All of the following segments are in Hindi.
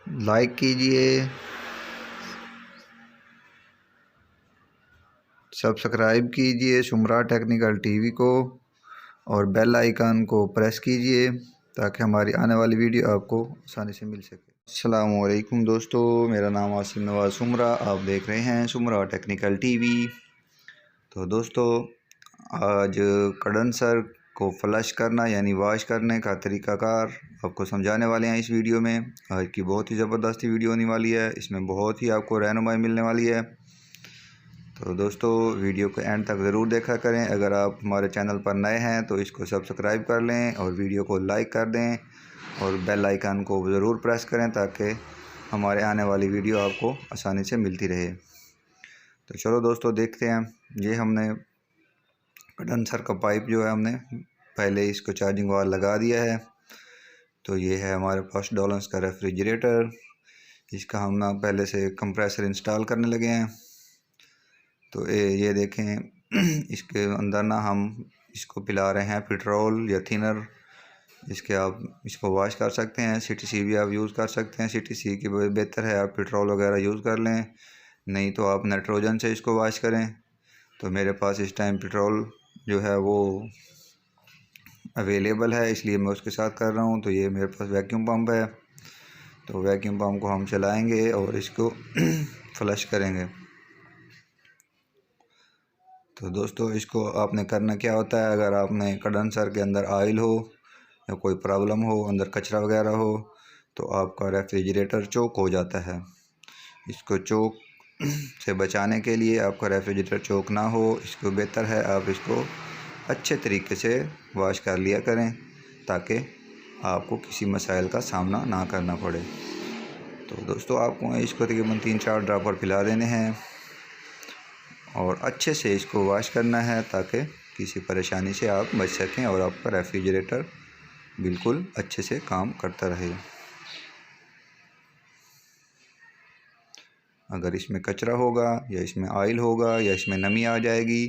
लाइक कीजिए, सब्सक्राइब कीजिए शुमरा टेक्निकल टीवी को और बेल आइकन को प्रेस कीजिए ताकि हमारी आने वाली वीडियो आपको आसानी से मिल सके। अस्सलामु अलैकुम दोस्तों, मेरा नाम आसिम नवाज शुमरा, आप देख रहे हैं शुमरा टेक्निकल टीवी। तो दोस्तों, आज कंडेंसर को फ्लश करना यानी वॉश करने का तरीक़ाकार आपको समझाने वाले हैं इस वीडियो में। आज की बहुत ही ज़बरदस्त वीडियो होने वाली है, इसमें बहुत ही आपको रहनुमाई मिलने वाली है। तो दोस्तों, वीडियो को एंड तक ज़रूर देखा करें। अगर आप हमारे चैनल पर नए हैं तो इसको सब्सक्राइब कर लें और वीडियो को लाइक कर दें और बेल आइकन को ज़रूर प्रेस करें ताकि हमारे आने वाली वीडियो आपको आसानी से मिलती रहे। तो चलो दोस्तों, देखते हैं। ये हमने कंडेंसर का पाइप जो है हमने पहले इसको चार्जिंग वाल लगा दिया है। तो ये है हमारे पास डॉलन्स का रेफ्रिजरेटर। इसका हम ना पहले से कंप्रेसर इंस्टॉल करने लगे हैं। तो ये देखें, इसके अंदर ना हम इसको पिला रहे हैं पेट्रोल या थिनर। इसके आप इसको वॉश कर सकते हैं, CTC भी आप यूज़ कर सकते हैं। CTC की बेहतर है, आप पेट्रोल वगैरह यूज़ कर लें, नहीं तो आप नाइट्रोजन से इसको वॉश करें। तो मेरे पास इस टाइम पेट्रोल जो है वो अवेलेबल है, इसलिए मैं उसके साथ कर रहा हूँ। तो ये मेरे पास वैक्यूम पंप है, तो वैक्यूम पंप को हम चलाएँगे और इसको फ्लश करेंगे। तो दोस्तों, इसको आपने करना क्या होता है, अगर आपने कंडेंसर के अंदर ऑयल हो या कोई प्रॉब्लम हो, अंदर कचरा वगैरह हो, तो आपका रेफ्रिजरेटर चोक हो जाता है। इसको चोक से बचाने के लिए, आपका रेफ्रिजरेटर चोक ना हो, इसको बेहतर है आप इसको अच्छे तरीके से वॉश कर लिया करें ताकि आपको किसी मसाइल का सामना ना करना पड़े। तो दोस्तों, आपको इसको तकरीबन 3-4 ड्रॉपर पिला देने हैं और अच्छे से इसको वॉश करना है ताकि किसी परेशानी से आप बच सकें और आपका रेफ्रिजरेटर बिल्कुल अच्छे से काम करता रहे। अगर इसमें कचरा होगा या इसमें ऑयल होगा या इसमें नमी आ जाएगी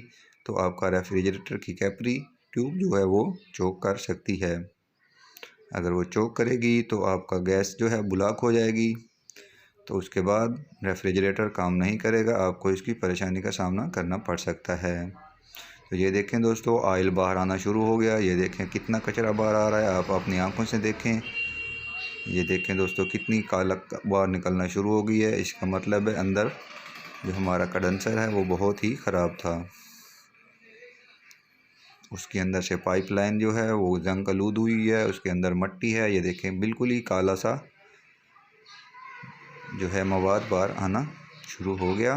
तो आपका रेफ्रिजरेटर की कैपरी ट्यूब जो है वो चोक कर सकती है। अगर वो चोक करेगी तो आपका गैस जो है ब्लॉक हो जाएगी, तो उसके बाद रेफ्रिजरेटर काम नहीं करेगा, आपको इसकी परेशानी का सामना करना पड़ सकता है। तो ये देखें दोस्तों, ऑयल बाहर आना शुरू हो गया। ये देखें कितना कचरा बाहर आ रहा है, आप अपनी आंखों से देखें। ये देखें दोस्तों, कितनी काला बाहर निकलना शुरू हो गई है। इसका मतलब है अंदर जो हमारा कंडेंसर है वो बहुत ही ख़राब था। उसके अंदर से पाइपलाइन जो है वो जंग आलूद हुई है, उसके अंदर मट्टी है। ये देखें बिल्कुल ही काला सा जो है मवाद बाहर आना शुरू हो गया।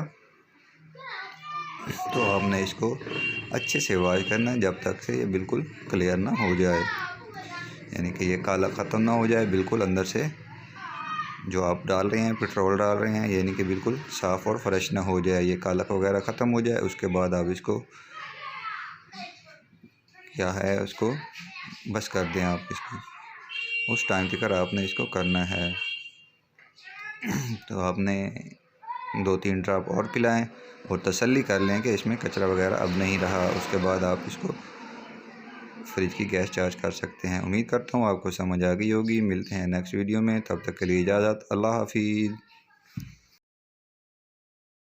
तो आपने इसको अच्छे से वॉश करना है जब तक से ये बिल्कुल क्लियर ना हो जाए, यानी कि ये काला ख़त्म ना हो जाए बिल्कुल अंदर से। जो आप डाल रहे हैं, पेट्रोल डाल रहे हैं, यानी कि बिल्कुल साफ़ और फ्रेश ना हो जाए, ये काला वगैरह ख़त्म हो जाए। उसके बाद आप इसको क्या है उसको बस कर दें आप इसको, उस टाइम तक आपने इसको करना है। तो आपने 2-3 ड्रॉप और पिलाएं और तसल्ली कर लें कि इसमें कचरा वगैरह अब नहीं रहा। उसके बाद आप इसको फ्रिज की गैस चार्ज कर सकते हैं। उम्मीद करता हूँ आपको समझ आ गई होगी। मिलते हैं नेक्स्ट वीडियो में, तब तक के लिए इजाज़त। अल्लाह हाफिज़।